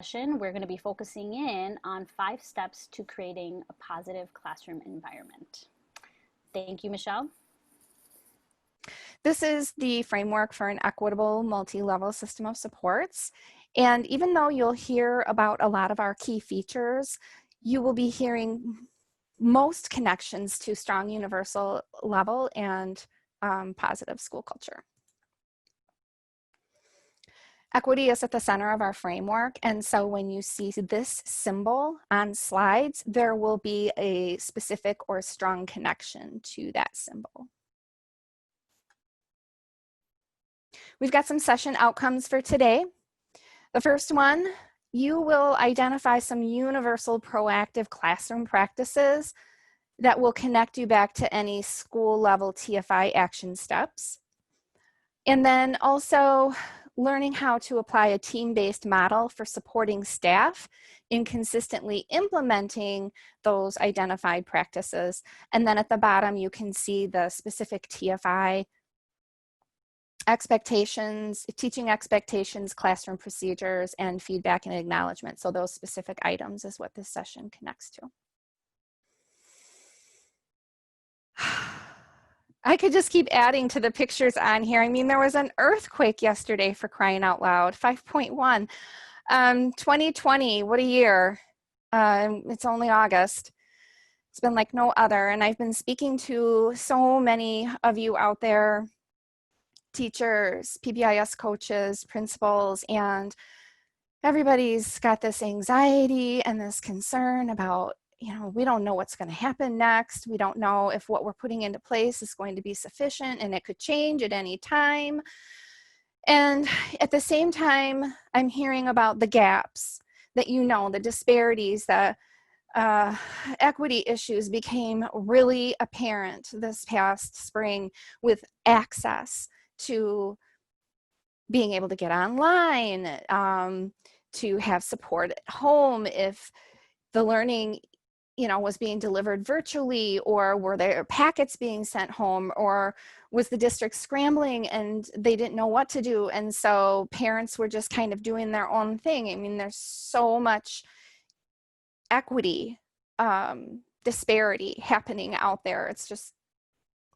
session, we're going to be focusing in on 5 steps to creating a positive classroom environment. Thank you, Michelle. This is the framework for an equitable multi-level system of supports. And even though you'll hear about a lot of our key features, you will be hearing most connections to strong universal level and positive school culture. Equity is at the center of our framework, and so when you see this symbol on slides, there will be a specific or strong connection to that symbol. We've got some session outcomes for today. The first one, you will identify some universal proactive classroom practices that will connect you back to any school level TFI action steps. And then also learning how to apply a team-based model for supporting staff in consistently implementing those identified practices. And then at the bottom, you can see the specific TFI expectations, teaching expectations, classroom procedures, and feedback and acknowledgement. So those specific items is what this session connects to. I could just keep adding to the pictures on here. I mean, there was an earthquake yesterday, for crying out loud, 5.1. 2020, what a year. It's only August. It's been like no other. And I've been speaking to so many of you out there, teachers, PBIS coaches, principals, and everybody's got this anxiety and this concern about, we don't know what's going to happen next. We don't know if what we're putting into place is going to be sufficient, and it could change at any time. And at the same time, I'm hearing about the gaps that, the disparities, the equity issues became really apparent this past spring with access to being able to get online, to have support at home if the learning was being delivered virtually, or were there packets being sent home, or was the district scrambling and they didn't know what to do, and so parents were just kind of doing their own thing. I mean, there's so much equity disparity happening out there. It's just,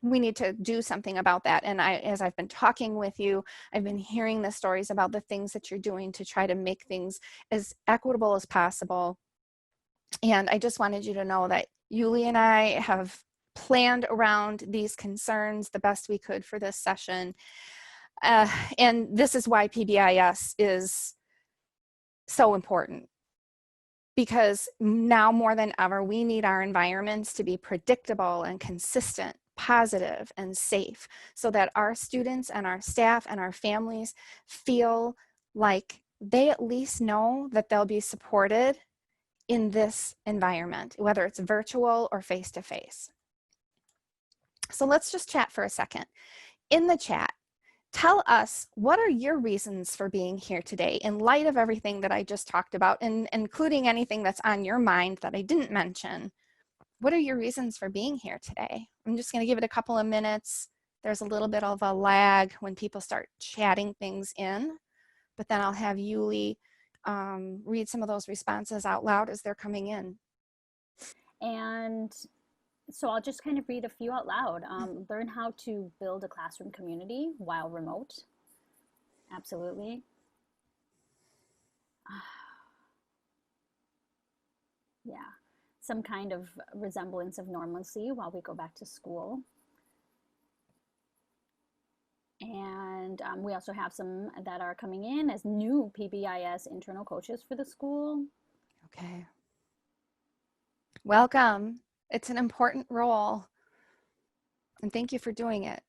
we need to do something about that. And as I've been talking with you, I've been hearing the stories about the things that you're doing to try to make things as equitable as possible. And I just wanted you to know that Yuli and I have planned around these concerns the best we could for this session. And this is why PBIS is so important. Because now more than ever, we need our environments to be predictable and consistent, positive and safe, so that our students and our staff and our families feel like they at least know that they'll be supported in this environment, whether it's virtual or face-to-face. So let's just chat for a second. In the chat, tell us, what are your reasons for being here today in light of everything that I just talked about, and including anything that's on your mind that I didn't mention? What are your reasons for being here today? I'm just going to give it a couple of minutes. There's a little bit of a lag when people start chatting things in, but then I'll have Yuli read some of those responses out loud as they're coming in. And so I'll just kind of read a few out loud. Learn how to build a classroom community while remote. Absolutely. Yeah, some kind of resemblance of normalcy while we go back to school. And we also have some that are coming in as new PBIS internal coaches for the school. Okay. Welcome. It's an important role. And thank you for doing it.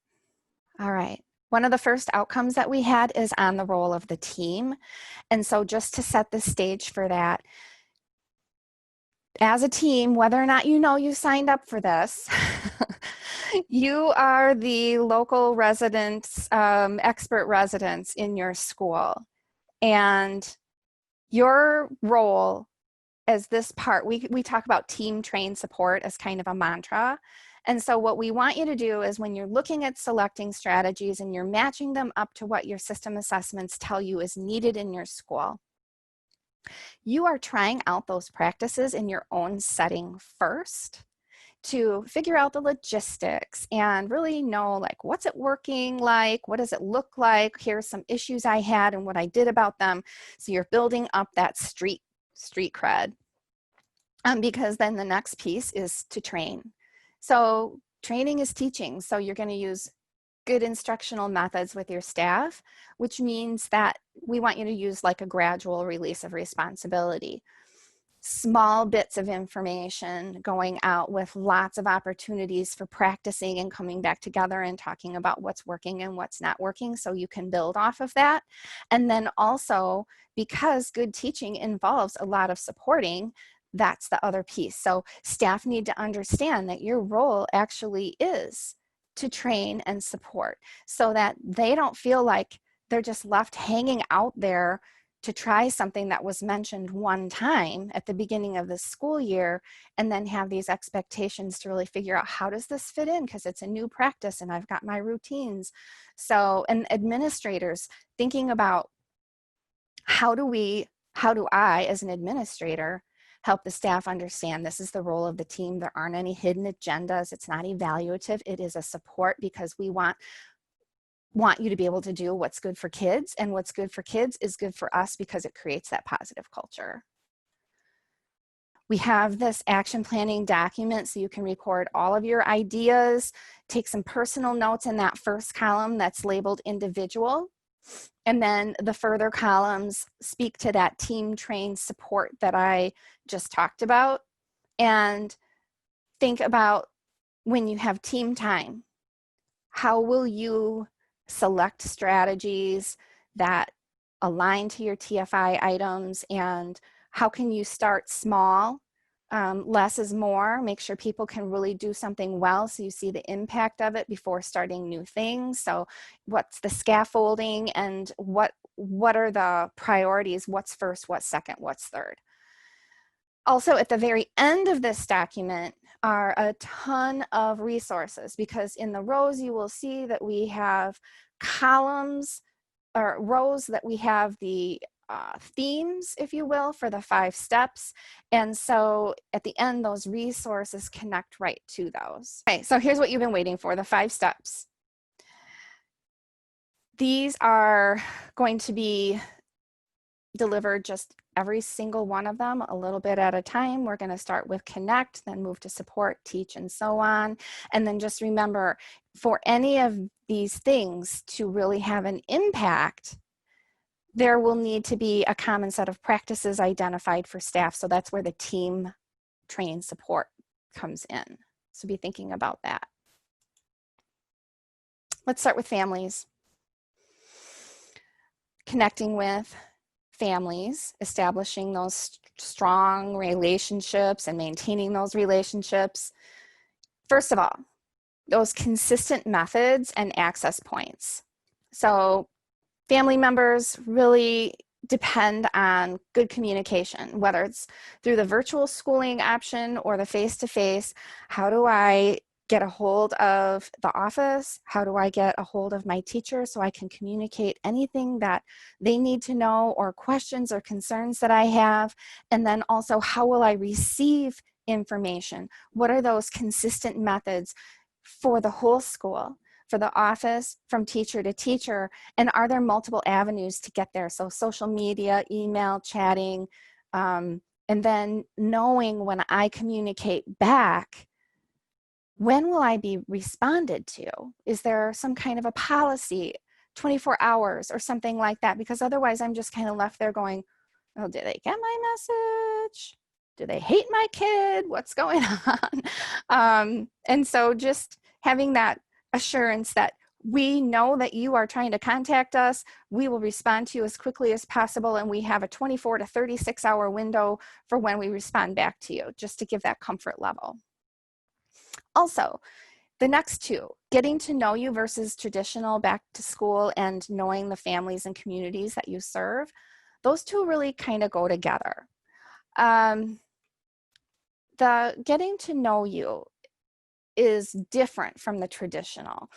All right. One of the first outcomes that we had is on the role of the team. And so just to set the stage for that, as a team, whether or not you signed up for this, you are the local residents, expert residents in your school. And your role as this part, we talk about team train support as kind of a mantra. And so what we want you to do is, when you're looking at selecting strategies and you're matching them up to what your system assessments tell you is needed in your school, You are trying out those practices in your own setting first to figure out the logistics and really know, like, what's it working like? What does it look like? Here's some issues I had and what I did about them. So you're building up that street cred. Because then the next piece is to train. So training is teaching. So you're going to use good instructional methods with your staff, which means that we want you to use like a gradual release of responsibility. Small bits of information going out with lots of opportunities for practicing and coming back together and talking about what's working and what's not working, so you can build off of that. And then also, because good teaching involves a lot of supporting, that's the other piece. So staff need to understand that your role actually is to train and support, so that they don't feel like they're just left hanging out there to try something that was mentioned one time at the beginning of the school year, and then have these expectations to really figure out, how does this fit in? Because it's a new practice and I've got my routines. So, and administrators thinking about, how do I, as an administrator, help the staff understand this is the role of the team. There aren't any hidden agendas. It's not evaluative. It is a support, because we want you to be able to do what's good for kids, and what's good for kids is good for us because it creates that positive culture. We have this action planning document, so you can record all of your ideas, take some personal notes in that first column that's labeled individual, and then the further columns speak to that team trained support that I just talked about. And think about, when you have team time, how will you select strategies that align to your TFI items, and how can you start small? Less is more. Make sure people can really do something well, so you see the impact of it before starting new things. So what's the scaffolding, and what are the priorities? What's first, what's second, what's third? Also, at the very end of this document are a ton of resources, because in the rows you will see that we have columns, or rows that we have the themes, if you will, for the 5 steps. And so at the end, those resources connect right to those. Okay, so here's what you've been waiting for, the 5 steps. These are going to be delivered, just every single one of them a little bit at a time. We're going to start with connect, then move to support, teach, and so on. And then just remember, for any of these things to really have an impact, there will need to be a common set of practices identified for staff. So that's where the team train support comes in. So be thinking about that. Let's start with families. Connecting with families, establishing those strong relationships and maintaining those relationships. First of all, those consistent methods and access points. So family members really depend on good communication, whether it's through the virtual schooling option or the face-to-face. How do I get a hold of the office? How do I get a hold of my teacher so I can communicate anything that they need to know, or questions or concerns that I have? And then also, how will I receive information? What are those consistent methods for the whole school, for the office, from teacher to teacher? And are there multiple avenues to get there? So social media, email, chatting, and then knowing when I communicate back, when will I be responded to? Is there some kind of a policy, 24 hours or something like that? Because otherwise I'm just kind of left there going, oh, did they get my message? Do they hate my kid? What's going on? And so just having that assurance that we know that you are trying to contact us, we will respond to you as quickly as possible, and we have a 24 to 36 hour window for when we respond back to you, just to give that comfort level. Also, the next 2, getting to know you versus traditional back to school, and knowing the families and communities that you serve. Those 2 really kind of go together. The getting to know you is different from the traditional.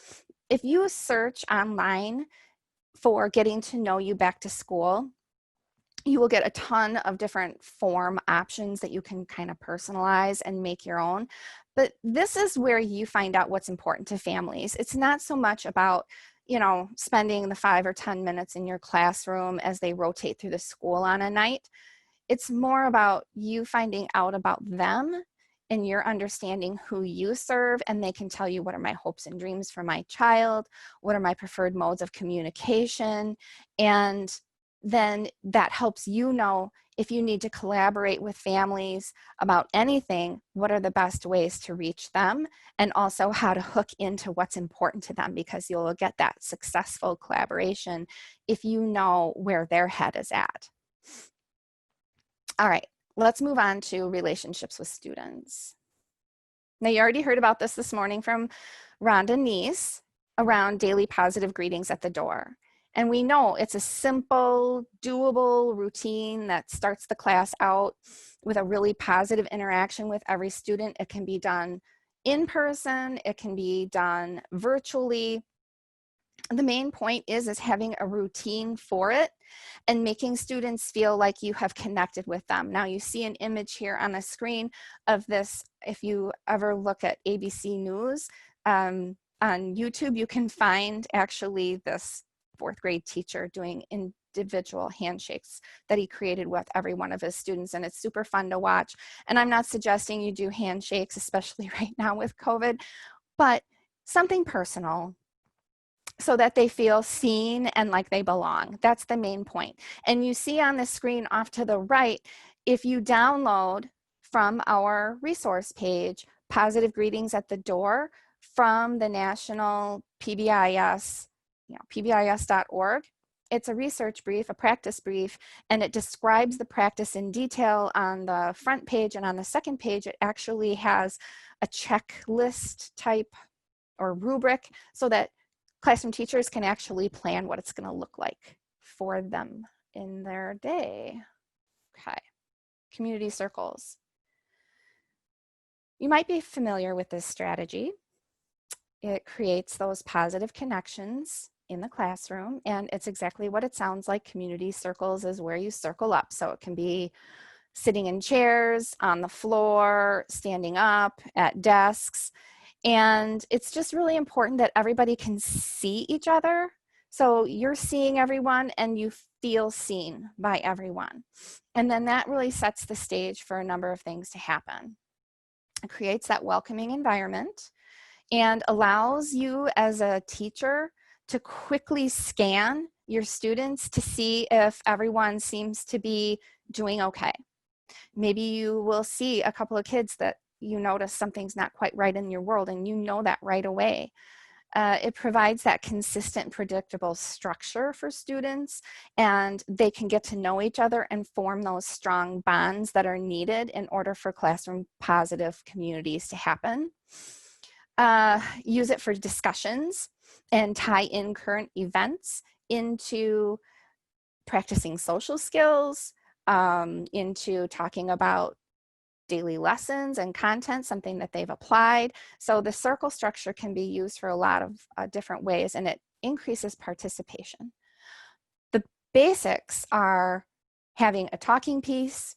If you search online for getting to know you back to school, You will get a ton of different form options that you can kind of personalize and make your own. But this is where you find out what's important to families. It's not so much about, you know, spending the 5 or 10 minutes in your classroom as they rotate through the school on a night. It's more about you finding out about them and you're understanding who you serve, and they can tell you, what are my hopes and dreams for my child? What are my preferred modes of communication? And then that helps you know if you need to collaborate with families about anything, what are the best ways to reach them, and also how to hook into what's important to them, because you'll get that successful collaboration if you know where their head is at. All right, let's move on to relationships with students. Now, you already heard about this morning from Rhonda Neese around daily positive greetings at the door. And we know it's a simple, doable routine that starts the class out with a really positive interaction with every student. It can be done in person, it can be done virtually. The main point is having a routine for it and making students feel like you have connected with them. Now you see an image here on the screen of this. If you ever look at ABC News on YouTube, you can find actually this 4th grade teacher doing individual handshakes that he created with every one of his students, and it's super fun to watch. And I'm not suggesting you do handshakes, especially right now with COVID, but something personal, so that they feel seen and like they belong. That's the main point. And you see on the screen off to the right, if you download from our resource page, Positive Greetings at the Door from the National PBIS, pbis.org, it's a research brief, a practice brief, and it describes the practice in detail on the front page. And on the second page, it actually has a checklist type or rubric so that classroom teachers can actually plan what it's going to look like for them in their day. Okay, community circles. You might be familiar with this strategy. It creates those positive connections in the classroom, and it's exactly what it sounds like. Community circles is where you circle up. So it can be sitting in chairs, on the floor, standing up, at desks. And it's just really important that everybody can see each other. So you're seeing everyone and you feel seen by everyone. And then that really sets the stage for a number of things to happen. It creates that welcoming environment and allows you as a teacher to quickly scan your students to see if everyone seems to be doing okay. Maybe you will see a couple of kids that you notice something's not quite right in your world, and you know that right away. It provides that consistent, predictable structure for students, and they can get to know each other and form those strong bonds that are needed in order for classroom positive communities to happen. Use it for discussions and tie in current events into practicing social skills, into talking about daily lessons and content, something that they've applied. So the circle structure can be used for a lot of different ways, and it increases participation. The basics are having a talking piece,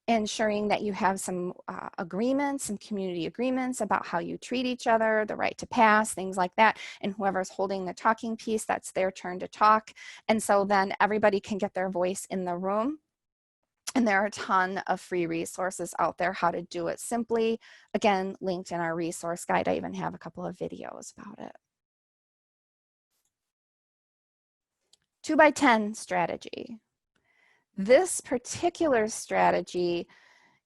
ensuring that you have some agreements, some community agreements about how you treat each other, the right to pass, things like that. And whoever's holding the talking piece, that's their turn to talk. And so then everybody can get their voice in the room. And there are a ton of free resources out there how to do it simply. Again, linked in our resource guide. I even have a couple of videos about it. 2x10 strategy. This particular strategy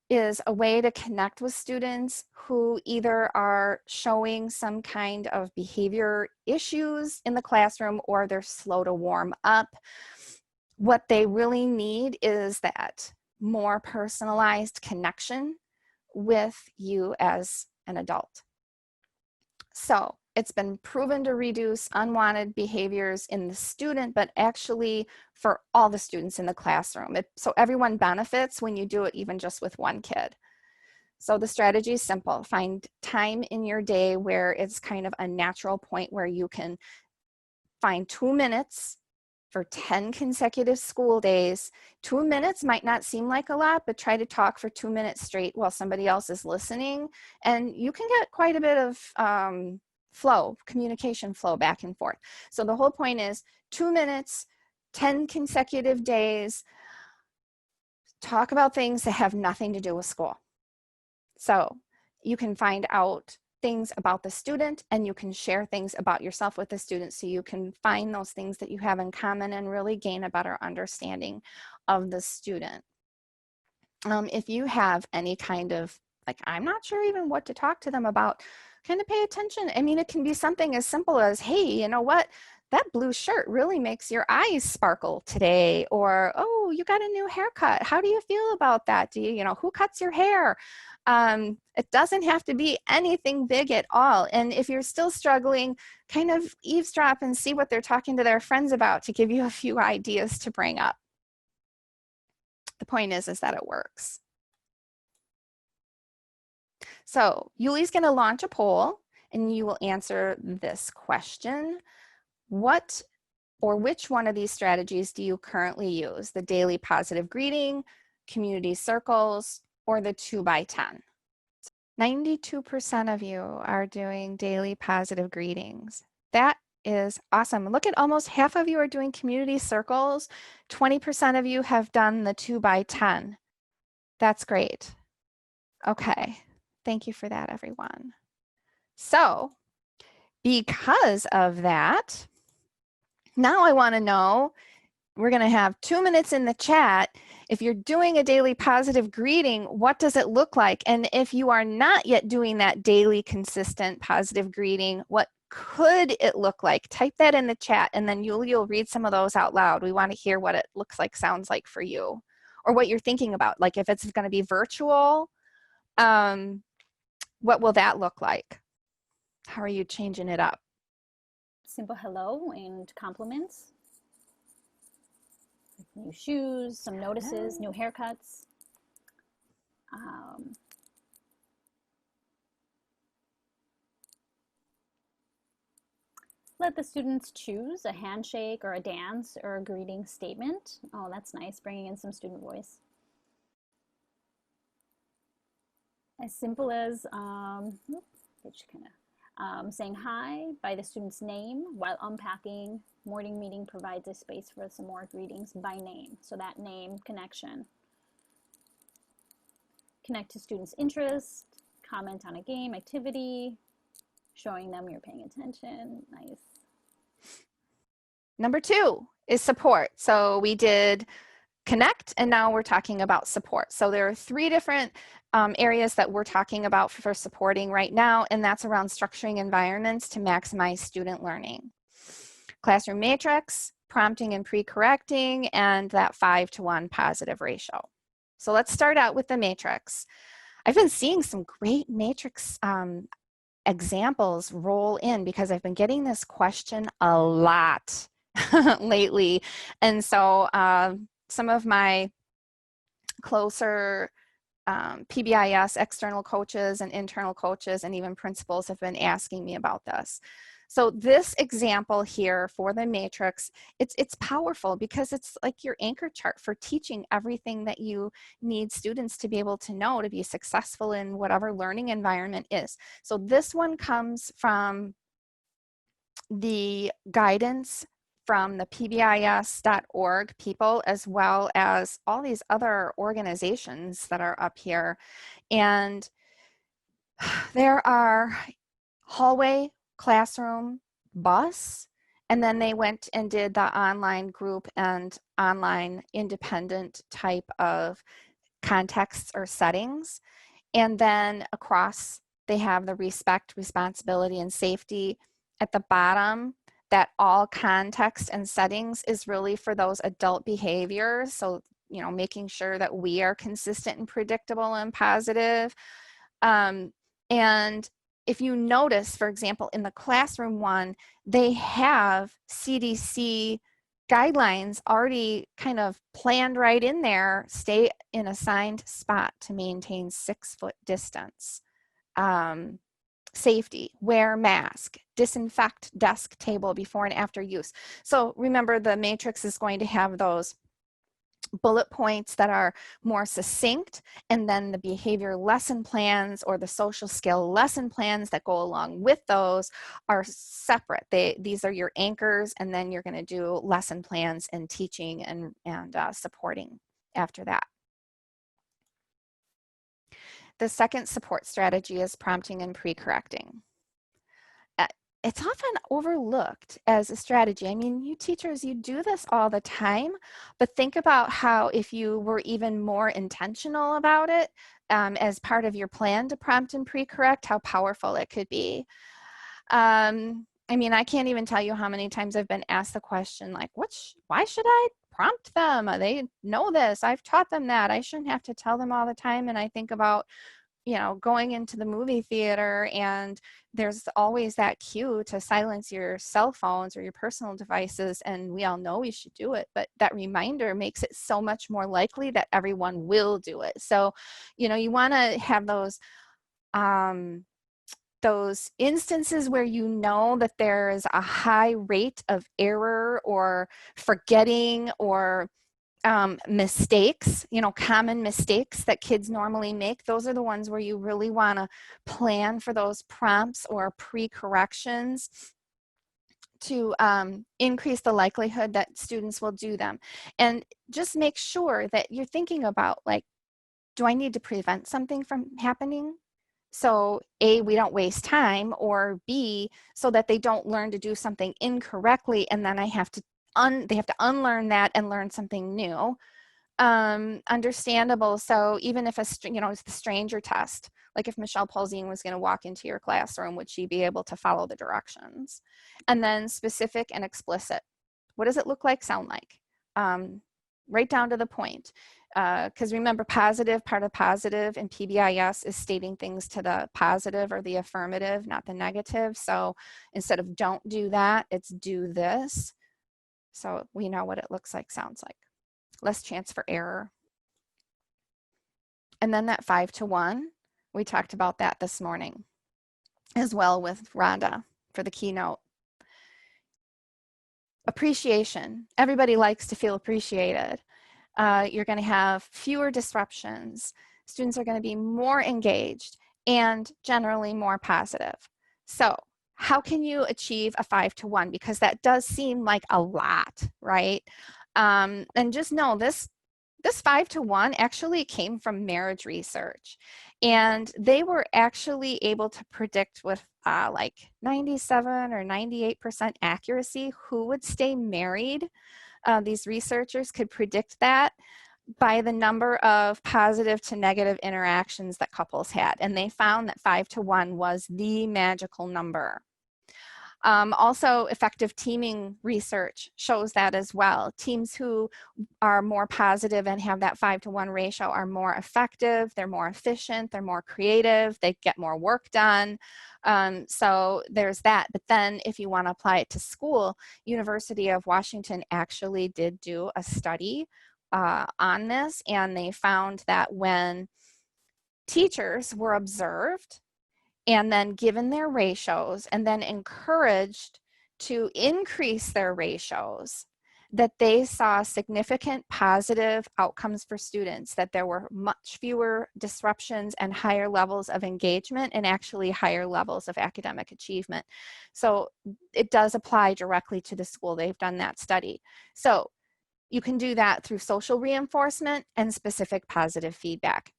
is a way to connect with students who either are showing some kind of behavior issues in the classroom or they're slow to warm up. What they really need is that more personalized connection with you as an adult. So it's been proven to reduce unwanted behaviors in the student, but actually for all the students in the classroom. So everyone benefits when you do it even just with one kid. So the strategy is simple. Find time in your day where it's kind of a natural point where you can find 2 minutes for 10 consecutive school days. 2 minutes might not seem like a lot, but try to talk for 2 minutes straight while somebody else is listening. And you can get quite a bit of communication flow back and forth. So the whole point is 2 minutes, 10 consecutive days, talk about things that have nothing to do with school. So you can find out things about the student, and you can share things about yourself with the student, so you can find those things that you have in common and really gain a better understanding of the student. If you have any kind of, like, I'm not sure even what to talk to them about, kind of pay attention. I mean, it can be something as simple as, hey, you know what? That blue shirt really makes your eyes sparkle today. Or, oh, you got a new haircut. How do you feel about that? Who cuts your hair? It doesn't have to be anything big at all. And if you're still struggling, kind of eavesdrop and see what they're talking to their friends about to give you a few ideas to bring up. The point is that it works. So Yuli's going to launch a poll, and you will answer this question. What or which one of these strategies do you currently use? The daily positive greeting, community circles, or the 2x10? 92% of you are doing daily positive greetings. That is awesome. Look at almost half of you are doing community circles. 20% of you have done the 2x10. That's great. Okay. Thank you for that, everyone. So because of that, now I want to know, we're going to have 2 minutes in the chat. If you're doing a daily positive greeting, what does it look like? And if you are not yet doing that daily consistent positive greeting, what could it look like? Type that in the chat, and then you'll read some of those out loud. We want to hear what it looks like, sounds like for you, or what you're thinking about. Like if it's going to be virtual, what will that look like? How are you changing it up? Simple hello and compliments. New shoes, some notices, new haircuts. Let the students choose a handshake or a dance or a greeting statement. Oh, that's nice, bringing in some student voice. As simple as saying hi by the student's name while unpacking. Morning meeting provides a space for some more greetings by name. So that name connection. Connect to students' interest, comment on a game, activity, showing them you're paying attention. Nice. Number 2 is support. So we did connect, and now we're talking about support. So there are 3 different areas that we're talking about for supporting right now, and that's around structuring environments to maximize student learning. Classroom matrix, prompting and pre-correcting, and that 5-to-1 positive ratio. So let's start out with the matrix. I've been seeing some great matrix examples roll in because I've been getting this question a lot lately. And so some of my closer PBIS external coaches and internal coaches and even principals have been asking me about this. So this example here for the matrix, it's powerful because it's like your anchor chart for teaching everything that you need students to be able to know to be successful in whatever learning environment is. So this one comes from the guidance from the pbis.org people, as well as all these other organizations that are up here. And there are hallway, classroom, bus, and then they went and did the online group and online independent type of contexts or settings. And then across, they have the respect, responsibility, and safety. At the bottom, that all context and settings is really for those adult behaviors. So, making sure that we are consistent and predictable and positive. And if you notice, for example, in the classroom one, they have CDC guidelines already kind of planned right in there. Stay in assigned spot to maintain 6-foot distance. Safety, wear mask, disinfect desk, table before and after use. So remember, the matrix is going to have those bullet points that are more succinct, and then the behavior lesson plans or the social skill lesson plans that go along with those are separate. These are your anchors, and then you're going to do lesson plans and teaching and supporting after that. The second support strategy is prompting and pre-correcting. It's often overlooked as a strategy. I mean, you teachers, you do this all the time, but think about how if you were even more intentional about it as part of your plan to prompt and pre-correct, how powerful it could be. I mean, I can't even tell you how many times I've been asked the question, like, why should I prompt them? They know this. I've taught them that. I shouldn't have to tell them all the time. And I think about, you know, going into the movie theater, and there's always that cue to silence your cell phones or your personal devices, and we all know we should do it, but that reminder makes it so much more likely that everyone will do it. So, you know, you want to have those instances where you know that there is a high rate of error or forgetting or mistakes, you know, common mistakes that kids normally make. Those are the ones where you really want to plan for those prompts or pre-corrections to increase the likelihood that students will do them. And just make sure that you're thinking about, like, do I need to prevent something from happening? So A, we don't waste time, or B, so that they don't learn to do something incorrectly and then they have to unlearn that and learn something new. Understandable. So even if it's the stranger test, like if Michelle Paulzine was going to walk into your classroom, would she be able to follow the directions? And then specific and explicit. What does it look like, sound like? Right down to the point. Because remember, part of positive in PBIS is stating things to the positive or the affirmative, not the negative. So instead of don't do that, it's do this. So we know what it looks like, sounds like. Less chance for error. And then that 5-to-1, we talked about that this morning as well with Rhonda for the keynote. Appreciation. Everybody likes to feel appreciated. You're going to have fewer disruptions. Students are going to be more engaged and generally more positive. So how can you achieve a 5-to-1? Because that does seem like a lot, right? And just know this 5-to-1 actually came from marriage research, and they were actually able to predict with like 97 or 98% accuracy who would stay married. These researchers could predict that by the number of positive to negative interactions that couples had, and they found that 5-to-1 was the magical number. Also, effective teaming research shows that as well. Teams who are more positive and have that 5-to-1 ratio are more effective, they're more efficient, they're more creative, they get more work done. So there's that. But then if you want to apply it to school, University of Washington actually did do a study on this, and they found that when teachers were observed and then given their ratios and then encouraged to increase their ratios, that they saw significant positive outcomes for students, that there were much fewer disruptions and higher levels of engagement and actually higher levels of academic achievement. So it does apply directly to the school. They've done that study. So you can do that through social reinforcement and specific positive feedback.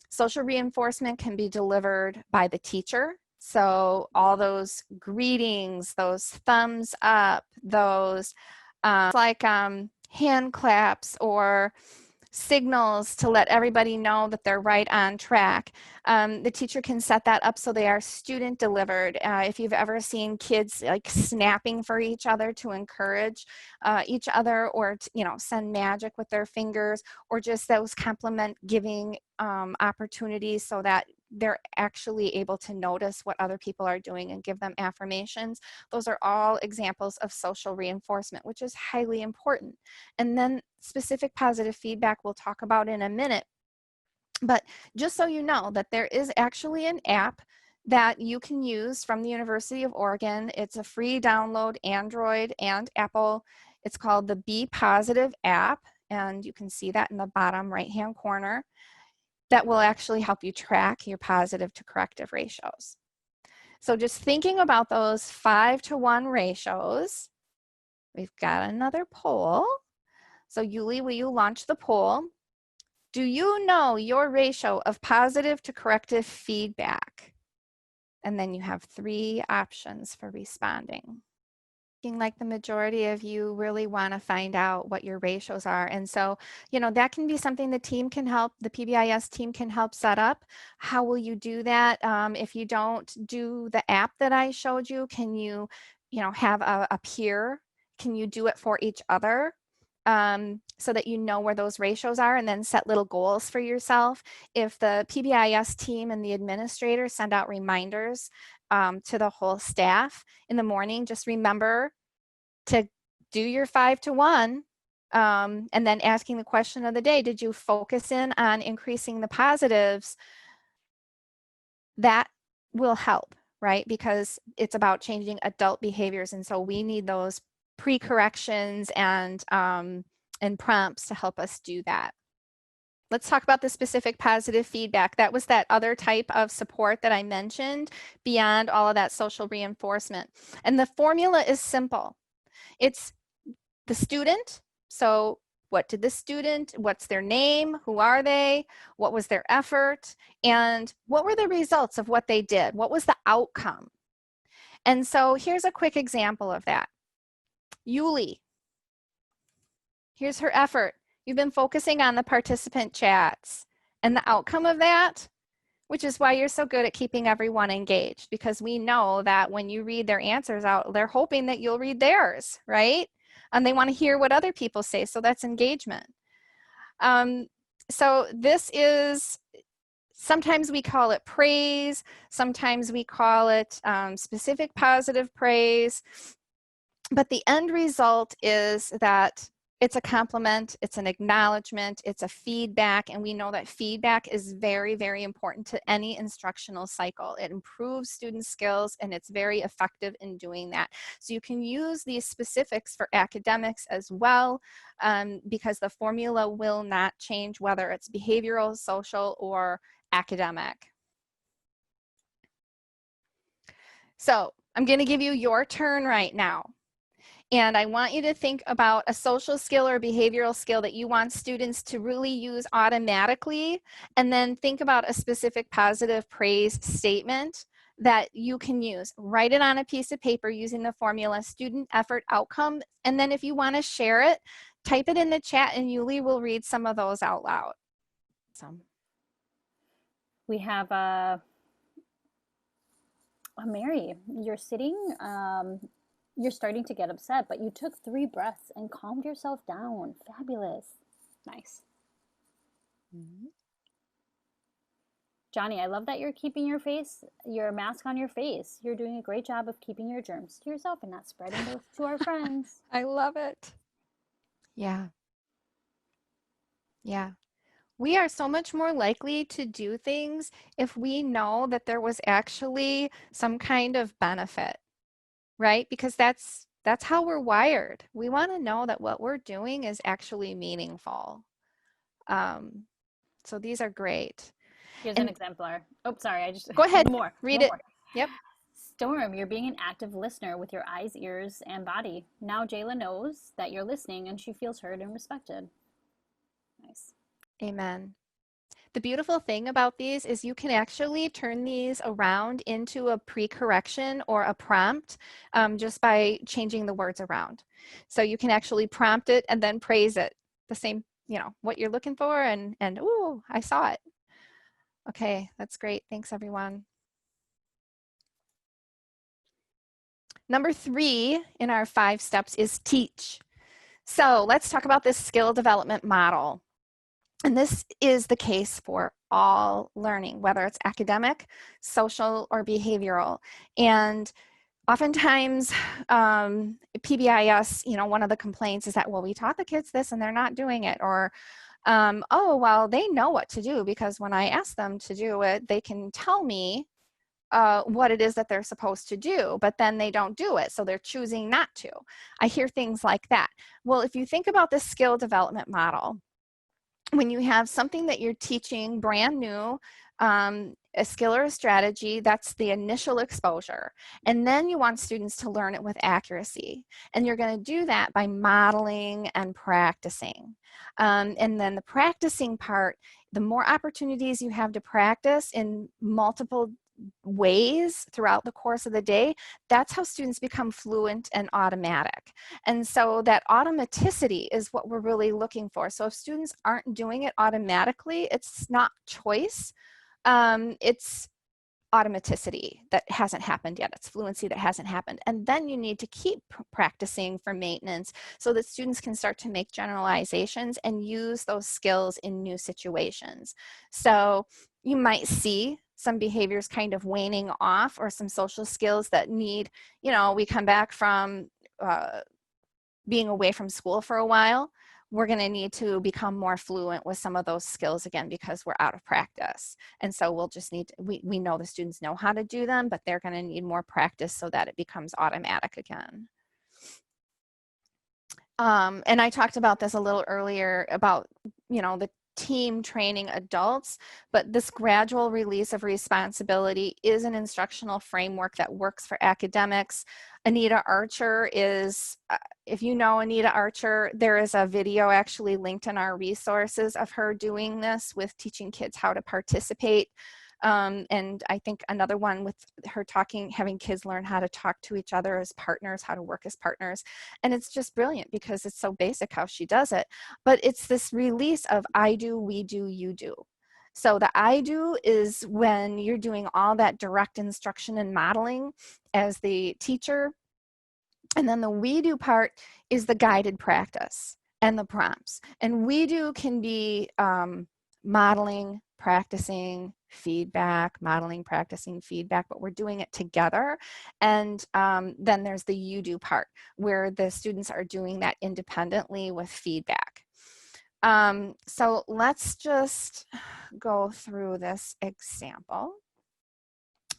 Social reinforcement can be delivered by the teacher. So all those greetings, those thumbs up, those hand claps or signals to let everybody know that they're right on track. The teacher can set that up so they are student delivered. If you've ever seen kids like snapping for each other to encourage each other, or send magic with their fingers, or just those compliment giving opportunities so that they're actually able to notice what other people are doing and give them affirmations. Those are all examples of social reinforcement, which is highly important. And then specific positive feedback we'll talk about in a minute. But just so you know that there is actually an app that you can use from the University of Oregon. It's a free download, Android and Apple. It's called the Be Positive app, and you can see that in the bottom right-hand corner. That will actually help you track your positive to corrective ratios. So just thinking about those 5-to-1 ratios, we've got another poll. So Yuli, will you launch the poll? Do you know your ratio of positive to corrective feedback? And then you have 3 options for responding. Like the majority of you really want to find out what your ratios are. And so, you know, that can be something the team can help, the PBIS team can help set up. How will you do that? If you don't do the app that I showed you, can you, have a peer? Can you do it for each other? So that you know where those ratios are, and then set little goals for yourself. If the PBIS team and the administrator send out reminders to the whole staff in the morning, just remember to do your 5-to-1, and then asking the question of the day, did you focus in on increasing the positives? That will help, right? Because it's about changing adult behaviors. And so we need those pre-corrections and prompts to help us do that. Let's talk about the specific positive feedback. That was that other type of support that I mentioned beyond all of that social reinforcement. And the formula is simple. It's the student. So what did the student, what's their name, who are they, what was their effort, and what were the results of what they did? What was the outcome? And so here's a quick example of that. Yuli, here's her effort. You've been focusing on the participant chats, and the outcome of that, which is why you're so good at keeping everyone engaged, because we know that when you read their answers out, they're hoping that you'll read theirs, right? And they want to hear what other people say, so that's engagement. So this is, sometimes we call it praise, sometimes we call it specific positive praise, but the end result is that it's a compliment, it's an acknowledgement, it's a feedback, and we know that feedback is very, very important to any instructional cycle. It improves student skills, and it's very effective in doing that. So you can use these specifics for academics as well, because the formula will not change whether it's behavioral, social, or academic. So I'm going to give you your turn right now. And I want you to think about a social skill or behavioral skill that you want students to really use automatically, and then think about a specific positive praise statement that you can use. Write it on a piece of paper using the formula student, effort, outcome, and then if you want to share it, type it in the chat and Yuli will read some of those out loud. We have Mary, you're sitting, you're starting to get upset, but you took 3 breaths and calmed yourself down. Fabulous. Nice. Mm-hmm. Johnny, I love that you're keeping your mask on your face. You're doing a great job of keeping your germs to yourself and not spreading those to our friends. I love it. Yeah. Yeah. We are so much more likely to do things if we know that there was actually some kind of benefit, right? Because that's how we're wired. We want to know that what we're doing is actually meaningful. So these are great. Here's an exemplar. Oh, sorry. Go ahead. More. Read it. More. Yep. Storm, you're being an active listener with your eyes, ears, and body. Now Jayla knows that you're listening and she feels heard and respected. Nice. Amen. The beautiful thing about these is you can actually turn these around into a pre-correction or a prompt just by changing the words around. So you can actually prompt it and then praise it. The same, what you're looking for, and ooh, I saw it. Okay, that's great. Thanks, everyone. Number 3 in our 5 steps is teach. So let's talk about this skill development model. And this is the case for all learning, whether it's academic, social, or behavioral. And oftentimes, PBIS, one of the complaints is that, well, we taught the kids this and they're not doing it. Or, oh, well, they know what to do because when I ask them to do it, they can tell me what it is that they're supposed to do, but then they don't do it, so they're choosing not to. I hear things like that. Well, if you think about the skill development model, when you have something that you're teaching brand new, a skill or a strategy, that's the initial exposure. And then you want students to learn it with accuracy. And you're going to do that by modeling and practicing. And then the practicing part, the more opportunities you have to practice in multiple ways throughout the course of the day, that's how students become fluent and automatic. And so that automaticity is what we're really looking for. So if students aren't doing it automatically, it's not choice, it's automaticity that hasn't happened yet. It's fluency that hasn't happened. And then you need to keep practicing for maintenance so that students can start to make generalizations and use those skills in new situations. So you might see some behaviors kind of waning off, or some social skills that need, you know, we come back from being away from school for a while, we're going to need to become more fluent with some of those skills again because we're out of practice. And so we'll just need to, we know the students know how to do them, but they're going to need more practice so that it becomes automatic again. And I talked about this a little earlier about, you know, the team training adults, but this gradual release of responsibility is an instructional framework that works for academics. Anita Archer is, if you know Anita Archer, there is a video actually linked in our resources of her doing this with teaching kids how to participate. And I think another one with her talking, having kids learn how to talk to each other as partners, how to work as partners. And it's just brilliant because it's so basic how she does it. But it's this release of I do, we do, you do. So the I do is when you're doing all that direct instruction and modeling as the teacher. And then the we do part is the guided practice and the prompts. And we do can be modeling, practicing, feedback, modeling, practicing, feedback, but we're doing it together. And then there's the you do part where the students are doing that independently with feedback. So let's just go through this example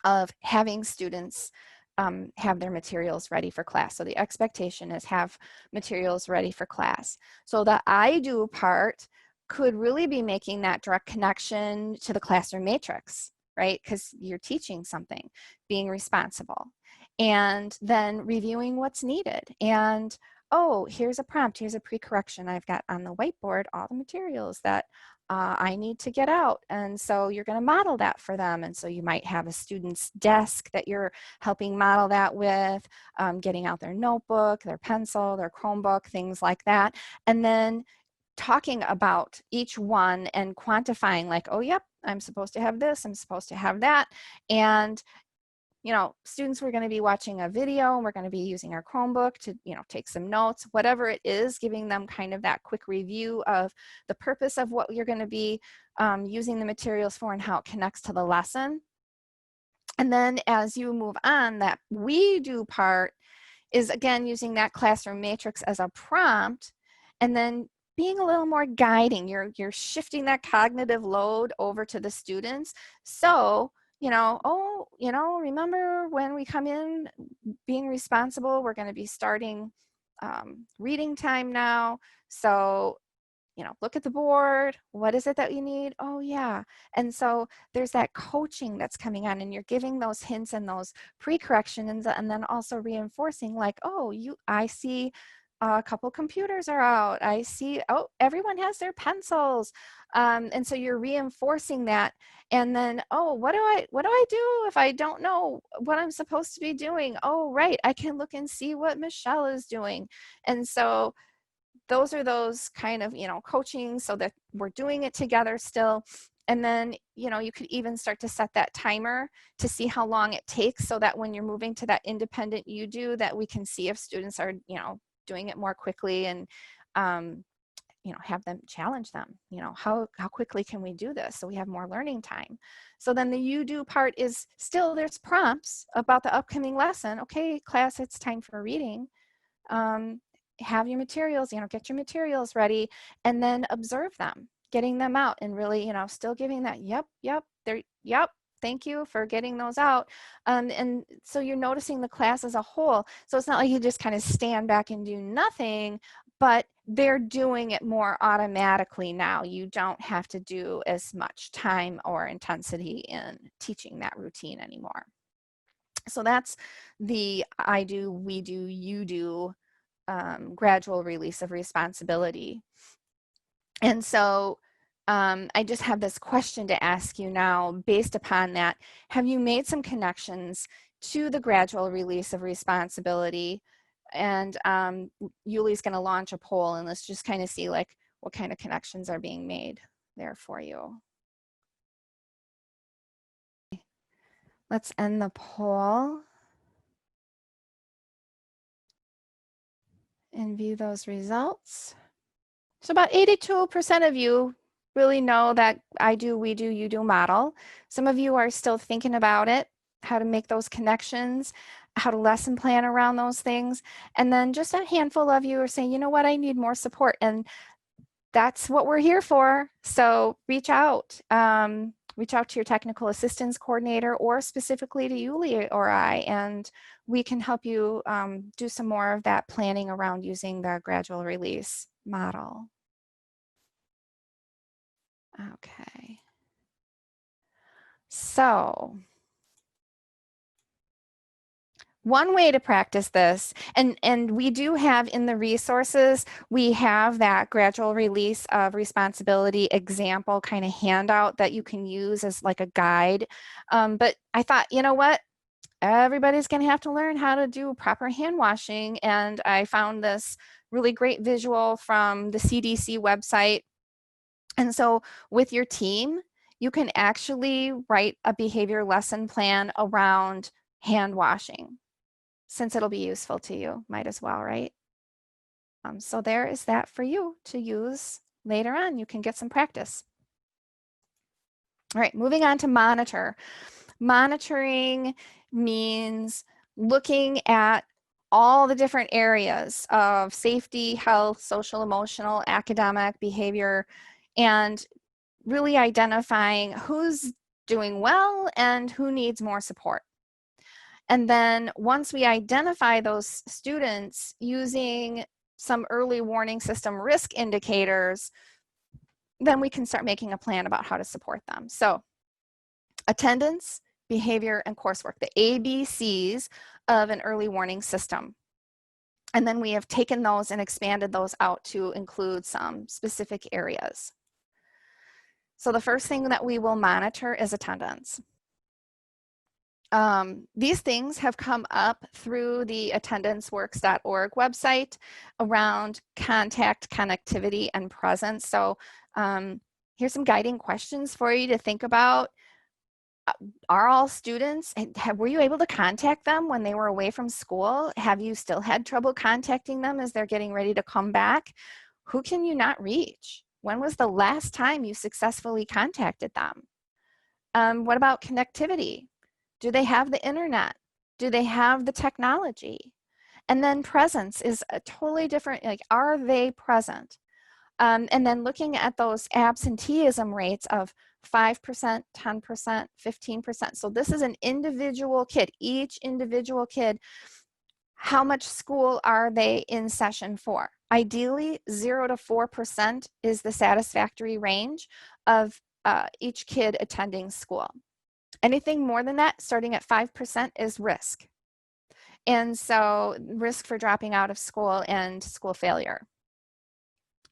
of having students have their materials ready for class. So the expectation is have materials ready for class. So the I do part could really be making that direct connection to the classroom matrix, right? Because you're teaching something, being responsible, and then reviewing what's needed. And oh, here's a prompt, here's a pre-correction. I've got on the whiteboard all the materials that I need to get out. And so you're going to model that for them. And so you might have a student's desk that you're helping model that with, getting out their notebook, their pencil, their Chromebook, things like that. And then talking about each one and quantifying like, oh, yep, I'm supposed to have this, I'm supposed to have that. And you know, students, we're going to be watching a video and we're going to be using our Chromebook to, you know, take some notes, whatever it is, giving them kind of that quick review of the purpose of what you're going to be using the materials for and how it connects to the lesson. And then as you move on, that we do part is again using that classroom matrix as a prompt, and then being a little more guiding. You're shifting that cognitive load over to the students. So you know, oh, you know, remember when we come in being responsible, we're going to be starting reading time now. So, you know, look at the board. What is it that you need? Oh, yeah. And so there's that coaching that's coming on, and you're giving those hints and those pre-corrections, and then also reinforcing like, oh, I see a couple computers are out. I see, oh, everyone has their pencils. And so you're reinforcing that. And then, oh, what do I do if I don't know what I'm supposed to be doing? Oh, right, I can look and see what Michelle is doing. And so those are those kind of, you know, coaching so that we're doing it together still. And then, you know, you could even start to set that timer to see how long it takes so that when you're moving to that independent you do, that we can see if students are, you know, doing it more quickly, and you know, have them challenge them, you know, how quickly can we do this so we have more learning time. So then the you do part is still, there's prompts about the upcoming lesson. Okay, class, it's time for reading. Have your materials, you know, get your materials ready, and then observe them, getting them out, and really, you know, still giving that yep, Thank you for getting those out. And so you're noticing the class as a whole. So it's not like you just kind of stand back and do nothing, but they're doing it more automatically now. You don't have to do as much time or intensity in teaching that routine anymore. So that's the I do, we do, you do gradual release of responsibility. And so I just have this question to ask you now based upon that. Have you made some connections to the gradual release of responsibility? And Yuli's going to launch a poll, and let's just kind of see like what kind of connections are being made there for you. Let's end the poll and view those results. So about 82% of you really know that I do, we do, you do model. Some of you are still thinking about it, how to make those connections, how to lesson plan around those things. And then just a handful of you are saying, you know what, I need more support. And that's what we're here for. So reach out. Reach out to your technical assistance coordinator or specifically to Yuli or I, and we can help you do some more of that planning around using the gradual release model. Okay. So one way to practice this, and we do have in the resources, we have that gradual release of responsibility example kind of handout that you can use as like a guide. But I thought, you know what? Everybody's going to have to learn how to do proper hand washing. And I found this really great visual from the CDC website. And so with your team, you can actually write a behavior lesson plan around hand washing. Since it'll be useful to you, might as well, right? So there is that for you to use later on. You can get some practice. All right, moving on to monitor. Monitoring means looking at all the different areas of safety, health, social, emotional, academic, behavior, and really identifying who's doing well and who needs more support. And then once we identify those students using some early warning system risk indicators, then we can start making a plan about how to support them. So attendance, behavior, and coursework, the ABCs of an early warning system. And then we have taken those and expanded those out to include some specific areas. So the first thing that we will monitor is attendance. These things have come up through the attendanceworks.org website around contact, connectivity, and presence. So here's some guiding questions for you to think about. Are all students, were you able to contact them when they were away from school? Have you still had trouble contacting them as they're getting ready to come back? Who can you not reach? When was the last time you successfully contacted them? What about connectivity? Do they have the internet? Do they have the technology? And then presence is a totally different, like, are they present? And then looking at those absenteeism rates of 5%, 10%, 15%. So this is an individual kid, each individual kid. How much school are they in session for? Ideally, 0 to 4% is the satisfactory range of each kid attending school. Anything more than that, starting at 5%, is risk. And so risk for dropping out of school and school failure.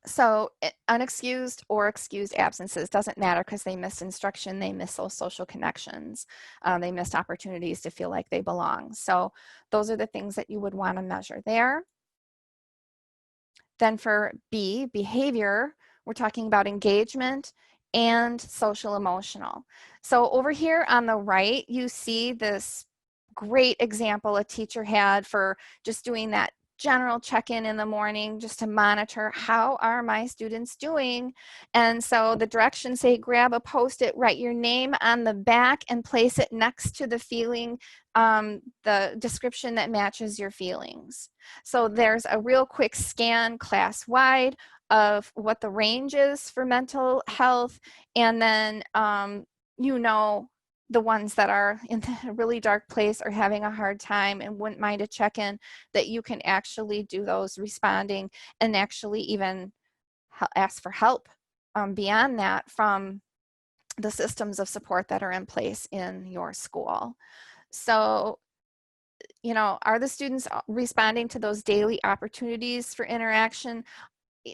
So unexcused or excused absences doesn't matter because they missed instruction, they missed those social connections, they missed opportunities to feel like they belong. So those are the things that you would want to measure there. Then for B, behavior, we're talking about engagement and social emotional. So over here on the right, you see this great example a teacher had for just doing that general check-in in the morning just to monitor how are my students doing. And so the directions say grab a post-it, write your name on the back and place it next to the feeling, the description that matches your feelings. So there's a real quick scan class-wide of what the range is for mental health, and then you know the ones that are in a really dark place or having a hard time and wouldn't mind a check-in, that you can actually do those responding and actually even ask for help beyond that from the systems of support that are in place in your school. So, you know, are the students responding to those daily opportunities for interaction,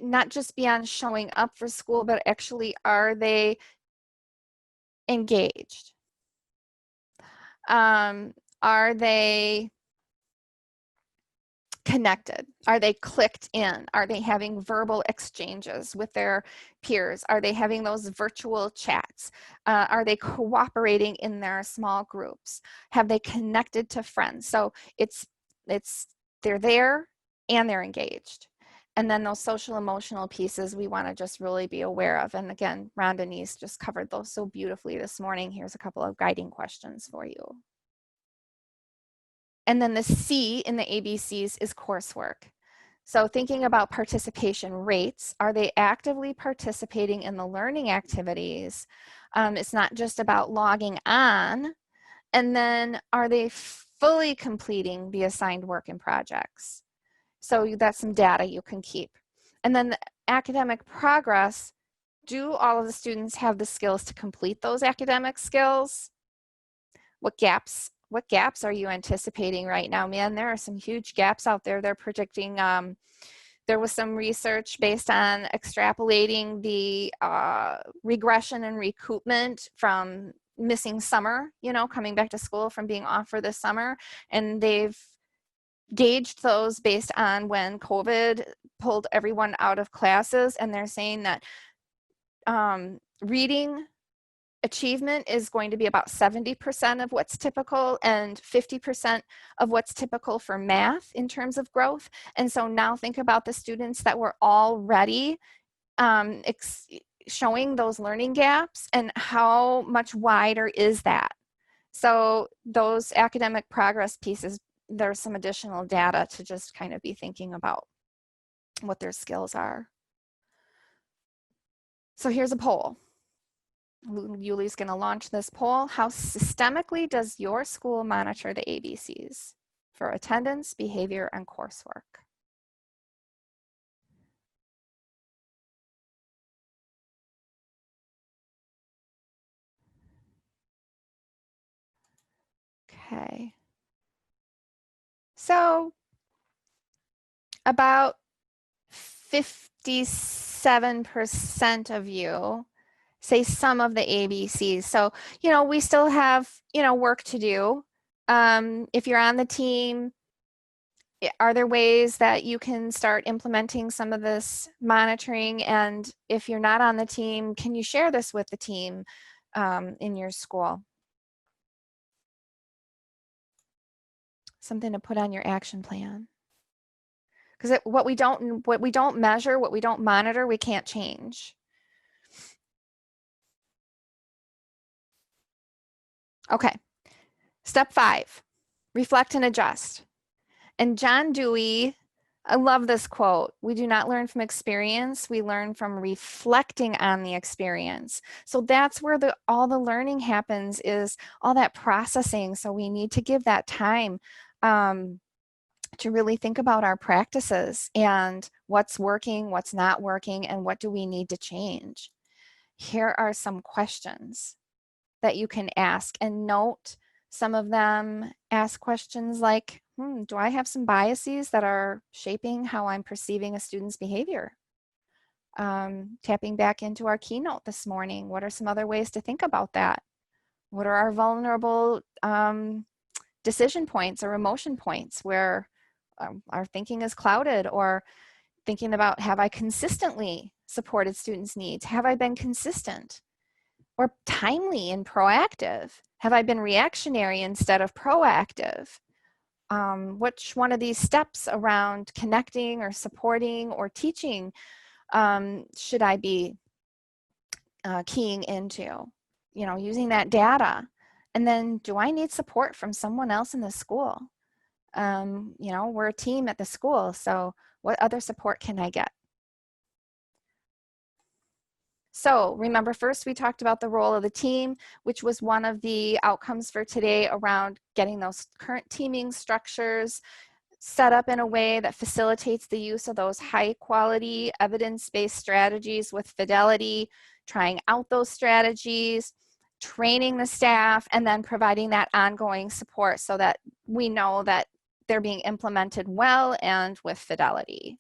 not just beyond showing up for school, but actually are they engaged? Are they connected? Are they clicked in? Are they having verbal exchanges with their peers? Are they having those virtual chats? Are they cooperating in their small groups? Have they connected to friends? So they're there and they're engaged. And then those social emotional pieces we want to just really be aware of. And again, Rhonda Neese just covered those so beautifully this morning. Here's a couple of guiding questions for you. And then the C in the ABCs is coursework. So thinking about participation rates, are they actively participating in the learning activities? It's not just about logging on. And then are they fully completing the assigned work and projects? So that's some data you can keep. And then the academic progress, do all of the students have the skills to complete those academic skills? What gaps are you anticipating right now? Man, there are some huge gaps out there. They're predicting, there was some research based on extrapolating the regression and recoupment from missing summer, you know, coming back to school from being off for the summer. And they've gauged those based on when COVID pulled everyone out of classes. And they're saying that reading achievement is going to be about 70% of what's typical and 50% of what's typical for math in terms of growth. And so now think about the students that were already showing those learning gaps and how much wider is that. So those academic progress pieces, there's some additional data to just kind of be thinking about what their skills are. So here's a poll. Yuli's going to launch this poll. How systemically does your school monitor the ABCs for attendance, behavior, and coursework? Okay. So about 57% of you say some of the ABCs. So, you know, we still have, you know, work to do. If you're on the team, are there ways that you can start implementing some of this monitoring? And if you're not on the team, can you share this with the team in your school? Something to put on your action plan. Because what we don't measure, what we don't monitor, we can't change. Okay, step 5, reflect and adjust. And John Dewey, I love this quote, we do not learn from experience, we learn from reflecting on the experience. So that's where all the learning happens, is all that processing. So we need to give that time to really think about our practices and what's working, what's not working, and what do we need to change. Here are some questions that you can ask and note. Some of them ask questions like, do I have some biases that are shaping how I'm perceiving a student's behavior? Tapping back into our keynote this morning, what are some other ways to think about that? What are our vulnerable decision points or emotion points where our thinking is clouded? Or thinking about, have I consistently supported students' needs? Have I been consistent or timely and proactive? Have I been reactionary instead of proactive? Which one of these steps around connecting or supporting or teaching should I be keying into? You know, using that data. And then, do I need support from someone else in the school? You know, we're a team at the school, so what other support can I get? So remember, first we talked about the role of the team, which was one of the outcomes for today around getting those current teaming structures set up in a way that facilitates the use of those high quality evidence-based strategies with fidelity, trying out those strategies, training the staff, and then providing that ongoing support so that we know that they're being implemented well and with fidelity.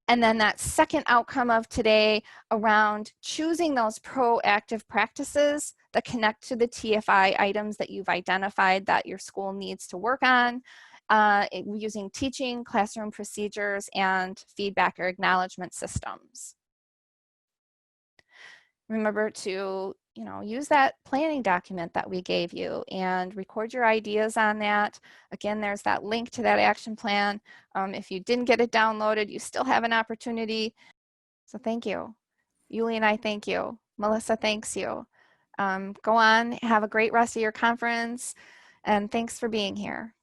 And then that second outcome of today around choosing those proactive practices that connect to the TFI items that you've identified that your school needs to work on, using teaching, classroom procedures, and feedback or acknowledgement systems. Remember to, use that planning document that we gave you and record your ideas on that. Again, there's that link to that action plan. If you didn't get it downloaded, you still have an opportunity. So thank you. Yuli and I thank you. Melissa thanks you. Go on, have a great rest of your conference, and thanks for being here.